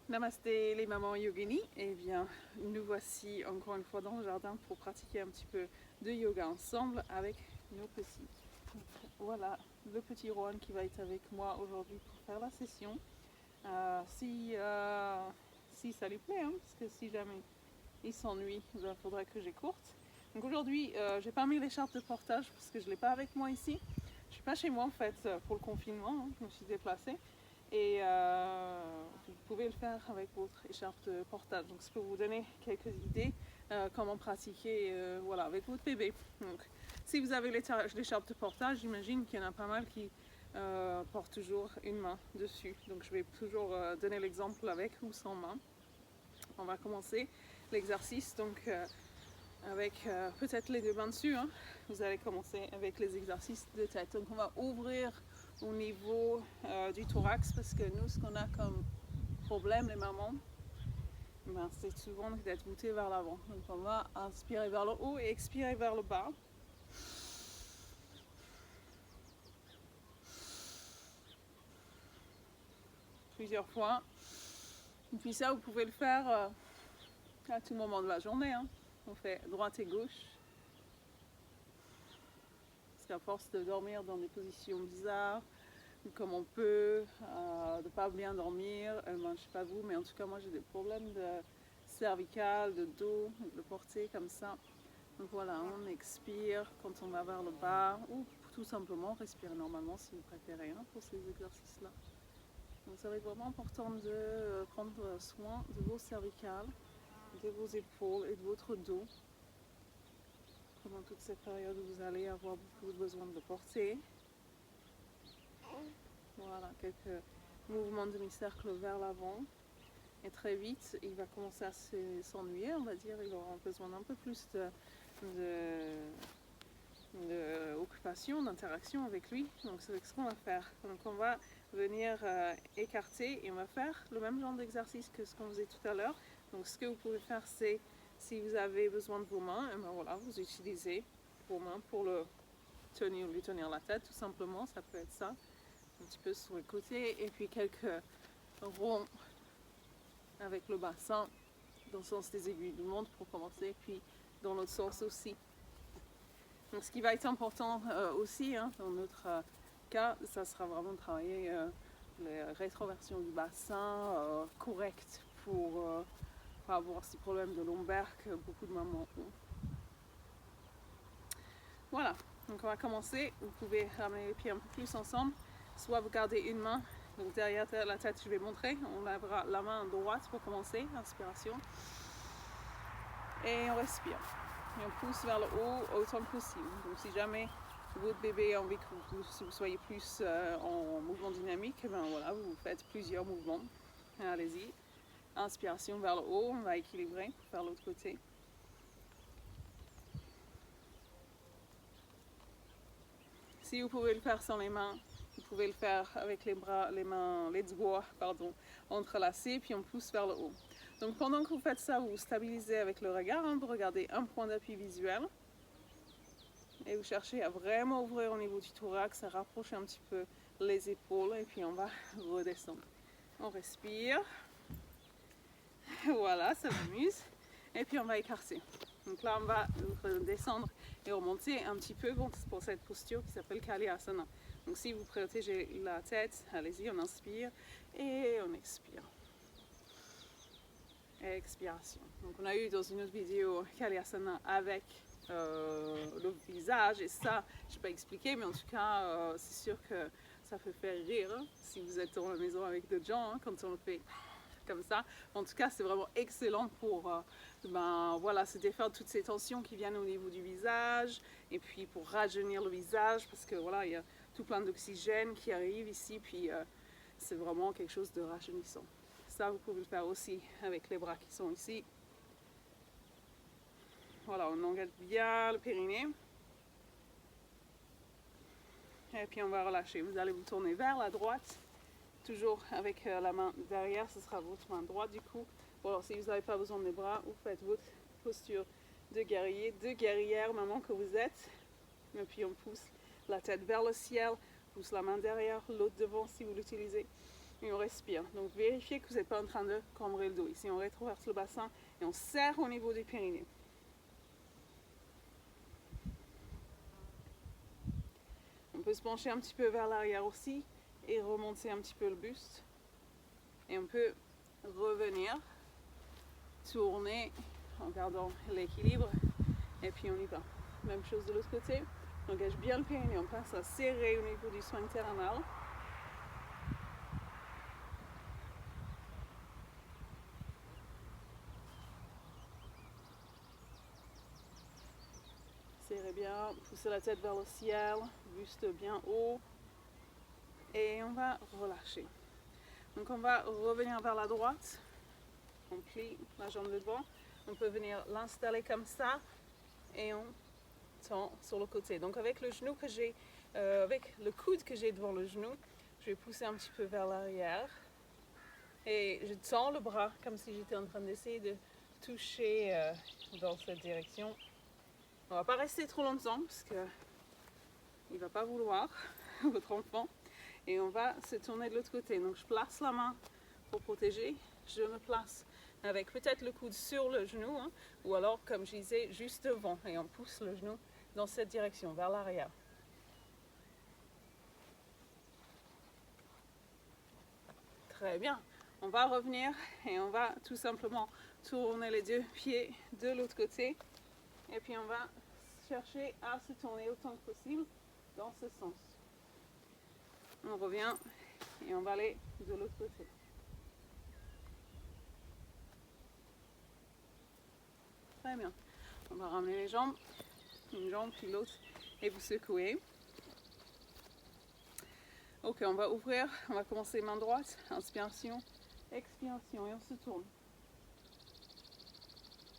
Namasté les mamans yogini, et bien nous voici encore une fois dans le jardin pour pratiquer un petit peu de yoga ensemble avec nos petits. Donc, voilà le petit Rohan qui va être avec moi aujourd'hui pour faire la session. Si ça lui plaît, hein, parce que si jamais il s'ennuie, il faudra que j'écourte. Donc aujourd'hui, j'ai pas mis l'écharpe de portage parce que je l'ai pas avec moi ici. Je suis pas chez moi en fait pour le confinement, hein, je me suis déplacée. Et vous pouvez le faire avec votre écharpe de portage. Donc ça peut vous donner quelques idées comment pratiquer voilà, avec votre bébé. Donc si vous avez l'écharpe de portage, j'imagine qu'il y en a pas mal qui portent toujours une main dessus. Donc je vais toujours donner l'exemple avec ou sans main. On va commencer l'exercice donc avec peut-être les deux mains dessus. Hein. Vous allez commencer avec les exercices de tête. Donc on va ouvrir au niveau du thorax parce que nous, ce qu'on a comme problème, les mamans, ben, c'est souvent d'être voûté vers l'avant. Donc on va inspirer vers le haut et expirer vers le bas. Plusieurs fois. Et puis ça, vous pouvez le faire à tout moment de la journée. Hein. On fait droite et gauche. Parce qu'à force de dormir dans des positions bizarres, comme on peut, de ne pas bien dormir, ben, je ne sais pas vous, mais en tout cas moi j'ai des problèmes de cervical, de dos, de le porter comme ça. Donc voilà, on expire quand on va vers le bas, ou tout simplement respirer normalement si vous préférez hein, pour ces exercices-là. Donc ça va être vraiment important de prendre soin de vos cervicales, de vos épaules et de votre dos. Pendant toute cette période où vous allez avoir beaucoup besoin de le porter. Voilà, quelques mouvements de demi-cercle vers l'avant. Et très vite, il va commencer à s'ennuyer, on va dire. Il aura besoin d'un peu plus d'occupation, d'interaction avec lui. Donc c'est ce qu'on va faire. Donc on va venir écarter et on va faire le même genre d'exercice que ce qu'on faisait tout à l'heure. Donc ce que vous pouvez faire, c'est si vous avez besoin de vos mains, et ben voilà, vous utilisez vos mains pour lui tenir la tête, tout simplement. Ça peut être ça. Un petit peu sur le côté et puis quelques ronds avec le bassin dans le sens des aiguilles du montre pour commencer, puis dans l'autre sens aussi. Donc ce qui va être important aussi hein, dans notre cas, ça sera vraiment de travailler les rétroversions du bassin correctes pour pas avoir ces problèmes de lombaire que beaucoup de mamans ont. Voilà, donc on va commencer. Vous pouvez ramener les pieds un peu plus ensemble. Soit vous gardez une main, donc derrière la tête, je vais montrer. On lèvera la main droite pour commencer, inspiration. Et on respire. Et on pousse vers le haut autant que possible. Donc si jamais votre bébé a envie que vous soyez plus en mouvement dynamique, ben voilà, vous faites plusieurs mouvements. Allez-y. Inspiration vers le haut, on va équilibrer vers l'autre côté. Si vous pouvez le faire sans les mains, vous pouvez le faire avec les bras, les mains, les doigts, entrelacés, puis on pousse vers le haut. Donc pendant que vous faites ça, vous vous stabilisez avec le regard, hein, vous regardez un point d'appui visuel. Et vous cherchez à vraiment ouvrir au niveau du thorax, à rapprocher un petit peu les épaules, et puis on va redescendre. On respire. Voilà, ça m'amuse. Et puis on va écarter. Donc là, on va redescendre et remonter un petit peu pour cette posture qui s'appelle Kalyasana. Donc si vous protégez la tête, allez-y, on inspire et on expire. Expiration. Donc on a eu dans une autre vidéo Kalyasana avec le visage et ça, je n'ai pas expliqué, mais en tout cas, c'est sûr que ça peut faire rire hein, si vous êtes dans la maison avec d'autres gens, hein, quand on le fait comme ça. En tout cas, c'est vraiment excellent pour voilà, se défaire de toutes ces tensions qui viennent au niveau du visage et puis pour rajeunir le visage parce que voilà, il y a tout plein d'oxygène qui arrive ici, puis c'est vraiment quelque chose de rajeunissant. Ça, vous pouvez le faire aussi avec les bras qui sont ici. Voilà, on engage bien le périnée. Et puis on va relâcher. Vous allez vous tourner vers la droite. Toujours avec la main derrière, ce sera votre main droite du coup. Bon, alors si vous n'avez pas besoin des bras, vous faites votre posture de guerrier, de guerrière, maman que vous êtes. Et puis on pousse la tête vers le ciel, pousse la main derrière, l'autre devant si vous l'utilisez. et on respire. Donc vérifiez que vous n'êtes pas en train de cambrer le dos. Ici, on rétroverse le bassin et on serre au niveau des périnées. On peut se pencher un petit peu vers l'arrière aussi et remonter un petit peu le buste. Et on peut revenir, tourner en gardant l'équilibre. Et puis on y va. Même chose de l'autre côté. On engage bien le périnée. On passe à serrer au niveau du sphincter anal. Serrez bien, poussez la tête vers le ciel, buste bien haut. Et on va relâcher. Donc on va revenir vers la droite. On plie la jambe de devant. On peut venir l'installer comme ça. Et on tend sur le côté. Donc avec le genou que j'ai, avec le coude que j'ai devant le genou, je vais pousser un petit peu vers l'arrière. Et je tends le bras comme si j'étais en train d'essayer de toucher dans cette direction. On ne va pas rester trop longtemps parce qu'il ne va pas vouloir, votre enfant. Et on va se tourner de l'autre côté. Donc je place la main pour protéger. Je me place avec peut-être le coude sur le genou, hein, ou alors comme je disais, juste devant. Et on pousse le genou dans cette direction, vers l'arrière. Très bien. On va revenir et on va tout simplement tourner les deux pieds de l'autre côté. Et puis on va chercher à se tourner autant que possible dans ce sens. On revient et on va aller de l'autre côté. Très bien. On va ramener les jambes, une jambe puis l'autre, et vous secouez. Ok, on va ouvrir, on va commencer main droite, inspiration, expiration, et on se tourne.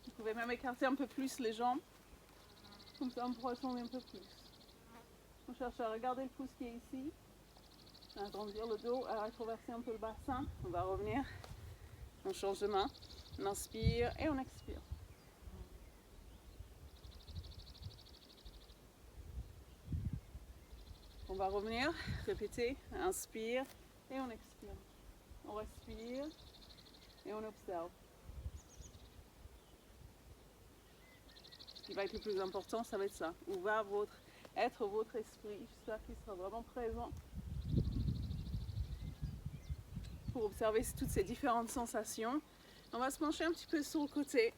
Vous pouvez même écarter un peu plus les jambes, comme ça on pourra tourner un peu plus. On cherche à regarder le pouce qui est ici, à agrandir le dos, à rétroverser un peu le bassin. On va revenir, on change de main, on inspire et on expire. On va revenir, répéter, inspire et on expire. On respire et on observe. Ce qui va être le plus important, ça va être ça. Où va être votre esprit? J'espère qu'il sera vraiment présent pour observer toutes ces différentes sensations. On va se pencher un petit peu sur le côté.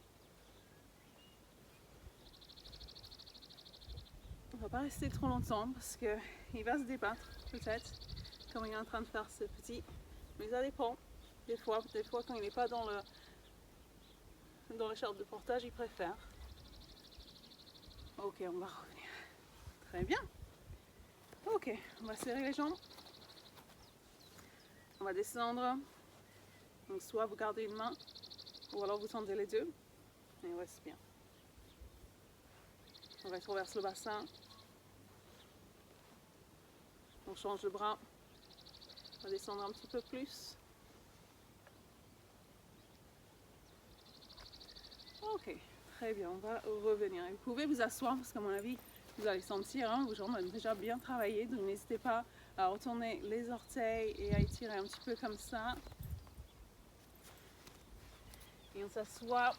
On ne va pas rester trop longtemps parce qu'il va se débattre peut-être comme il est en train de faire ce petit. Mais ça dépend. Des fois quand il n'est pas dans l'écharpe de portage, il préfère. Ok, on va revenir. Très bien. Ok, on va serrer les jambes. On va descendre. Donc soit vous gardez une main, ou alors vous tendez les deux. Et on respire. On rétroverse le bassin. On change le bras. On va descendre un petit peu plus. Ok, très bien, on va revenir. Et vous pouvez vous asseoir parce qu'à mon avis, vous allez sentir, hein, vos jambes ont déjà bien travaillé. Donc n'hésitez pas à retourner les orteils et à étirer un petit peu comme ça. Et on s'assoit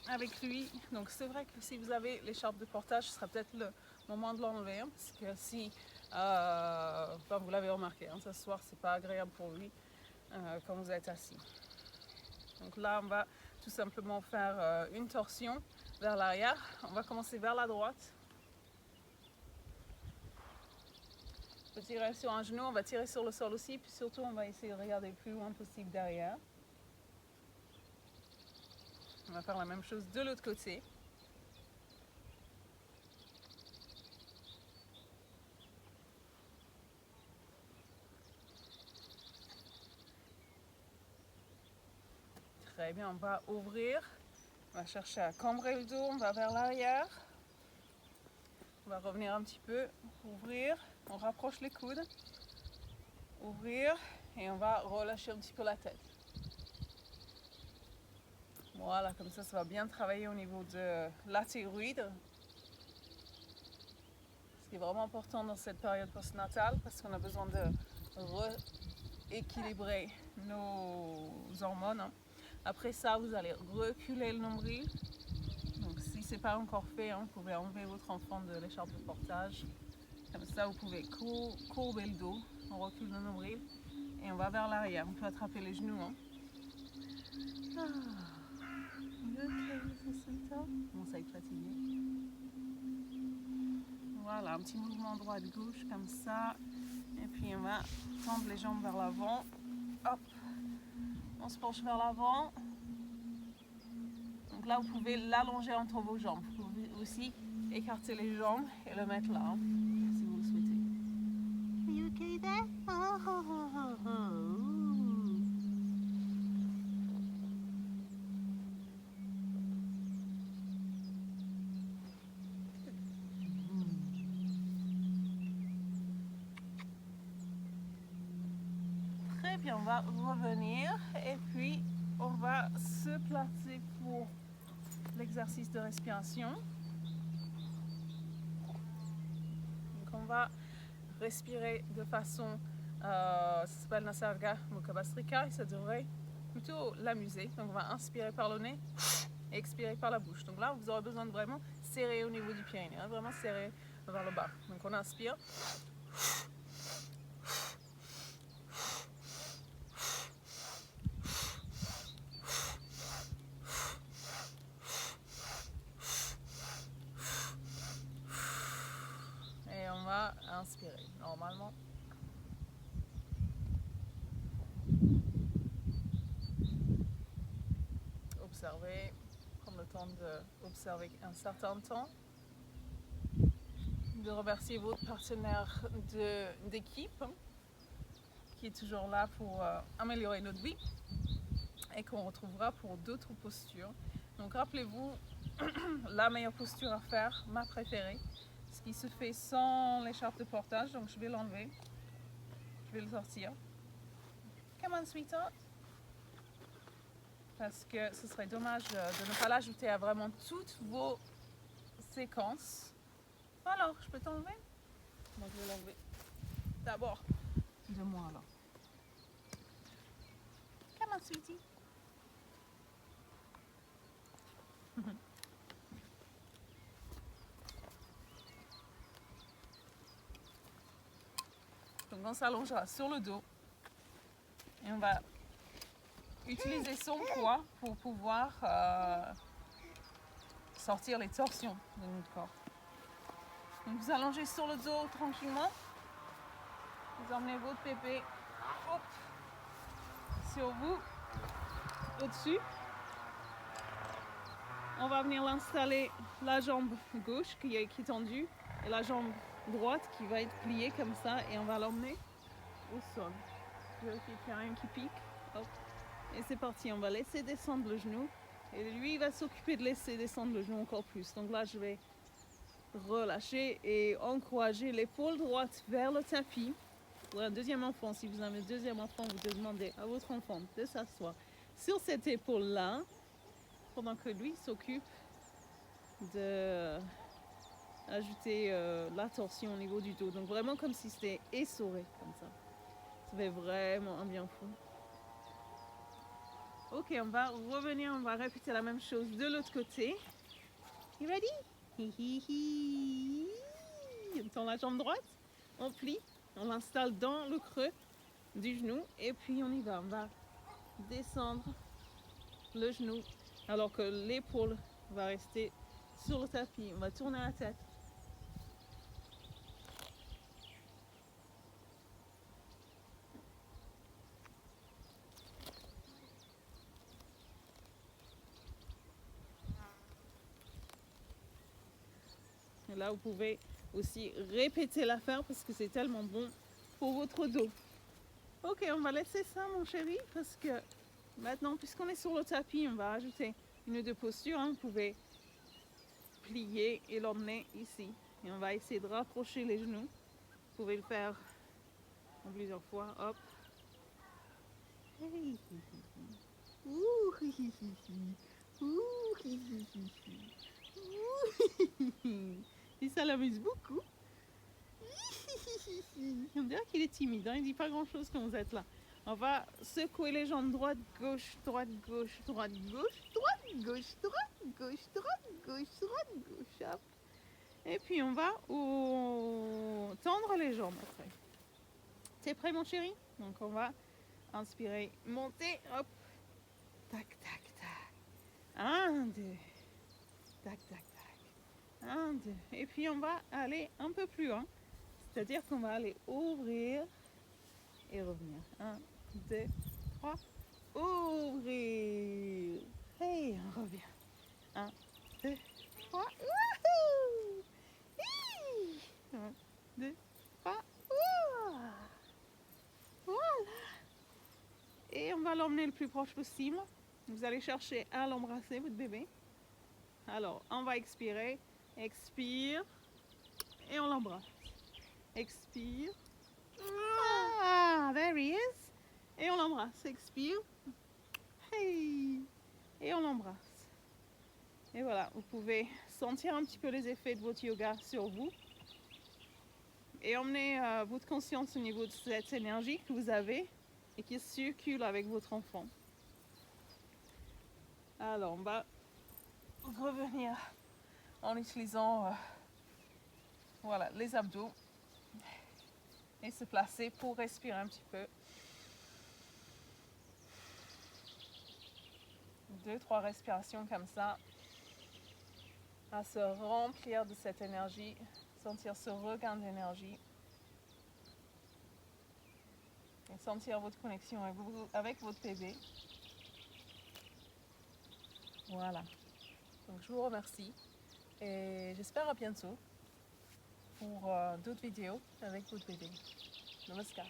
avec lui. Donc c'est vrai que si vous avez l'écharpe de portage, ce sera peut-être le moment de l'enlever. Hein, parce que si, vous l'avez remarqué, hein, s'asseoir, c'est pas agréable pour lui quand vous êtes assis. Donc là, on va tout simplement faire une torsion vers l'arrière. On va commencer vers la droite. On peut tirer sur un genou, on va tirer sur le sol aussi, puis surtout on va essayer de regarder le plus loin possible derrière. On va faire la même chose de l'autre côté. Très bien, on va ouvrir. On va chercher à cambrer le dos, on va vers l'arrière. On va revenir un petit peu, ouvrir, on rapproche les coudes. Ouvrir et on va relâcher un petit peu la tête. Voilà, comme ça va bien travailler au niveau de la thyroïde. Ce qui est vraiment important dans cette période postnatale parce qu'on a besoin de équilibrer nos hormones. Hein. Après ça, vous allez reculer le nombril. Donc si ce n'est pas encore fait, vous pouvez enlever votre enfant de l'écharpe de portage. Comme ça, vous pouvez courber le dos. On recule le nombril et on va vers l'arrière. On peut attraper les genoux. Bon, ça est fatigué. Voilà, un petit mouvement droite-gauche comme ça. Et puis on va tendre les jambes vers l'avant. Hop, on se penche vers l'avant. Donc là, vous pouvez l'allonger entre vos jambes. Vous pouvez aussi écarter les jambes et le mettre là, si vous le souhaitez. Are you okay there? Très bien, on va revenir et puis on va se placer pour l'exercice de respiration. Donc on va respirer de façon, ça s'appelle Nasarga Mukha Bhastrika et ça devrait plutôt l'amuser. Donc on va inspirer par le nez et expirer par la bouche. Donc là vous aurez besoin de vraiment serrer au niveau du périnée, vraiment serrer vers le bas. Donc on inspire. Et on va inspirer normalement. Observer, prendre le temps d'observer un certain temps, de remercier votre partenaire d'équipe qui est toujours là pour améliorer notre vie et qu'on retrouvera pour d'autres postures. Donc rappelez-vous, la meilleure posture à faire, ma préférée, ce qui se fait sans l'écharpe de portage, donc je vais l'enlever, je vais le sortir. Come on, sweetheart. Parce que ce serait dommage de ne pas l'ajouter à vraiment toutes vos séquences. Alors, je peux t'enlever? Moi, je vais l'enlever. D'abord, de moi alors. Come on, sweetie. Donc on s'allongera sur le dos et on va utiliser son poids pour pouvoir sortir les torsions de notre corps. Donc vous allongez sur le dos tranquillement. Vous emmenez votre pépé sur vous, au-dessus. On va venir l'installer la jambe gauche qui est tendue et la jambe droite qui va être pliée comme ça et on va l'emmener au sol. Vérifiez qu'il n'y a rien qui pique. Hop. Et c'est parti, on va laisser descendre le genou et lui il va s'occuper de laisser descendre le genou encore plus. Donc là je vais relâcher et encourager l'épaule droite vers le tapis. Pour un deuxième enfant, si vous avez un deuxième enfant, vous demandez à votre enfant de s'asseoir sur cette épaule là pendant que lui s'occupe de ajouter la torsion au niveau du dos. Donc vraiment comme si c'était essoré comme ça. Ça fait vraiment un bien fou. Ok, on va revenir, on va répéter la même chose de l'autre côté. You ready? On tend la jambe droite, on plie, on l'installe dans le creux du genou et puis on y va. On va descendre le genou alors que l'épaule va rester sur le tapis. On va tourner la tête. Et là, vous pouvez aussi répéter l'affaire parce que c'est tellement bon pour votre dos. Ok, on va laisser ça, mon chéri, parce que maintenant, puisqu'on est sur le tapis, on va ajouter une ou deux postures. Vous pouvez plier et l'emmener ici. Et on va essayer de rapprocher les genoux. Vous pouvez le faire en plusieurs fois. Hop. Hey. Et ça l'amuse beaucoup. On dirait qu'il est timide, il dit pas grand chose quand vous êtes là. On va secouer les jambes droite, gauche, droite, gauche, droite, gauche, droite, gauche, droite, gauche, droite, gauche, droite, gauche. Hop. Et puis on va tendre les jambes après. T'es prêt mon chéri? Donc on va inspirer, monter, hop. Tac, tac, tac. 1, 2. Tac, tac, tac. 1, 2. Et puis on va aller un peu plus loin. C'est-à-dire qu'on va aller ouvrir et revenir. 1, 2, 3. Ouvrir. Hey, on revient. 1, 2, 3. Wouhou! 1, 2, 3. Voilà. Et on va l'emmener le plus proche possible. Vous allez chercher à l'embrasser, votre bébé. Alors, on va expirer. Expire. Et on l'embrasse. Expire. Ah, there he is. Et on l'embrasse. Expire. Hey. Et on l'embrasse. Et voilà, vous pouvez sentir un petit peu les effets de votre yoga sur vous. Et emmener votre conscience au niveau de cette énergie que vous avez et qui circule avec votre enfant. Alors, on va revenir en utilisant voilà, les abdos et se placer pour respirer un petit peu. 2-3 respirations comme ça, à se remplir de cette énergie, sentir ce regain d'énergie et sentir votre connexion avec votre bébé. Voilà. Donc je vous remercie et j'espère à bientôt pour d'autres vidéos avec votre bébé. Namaskar.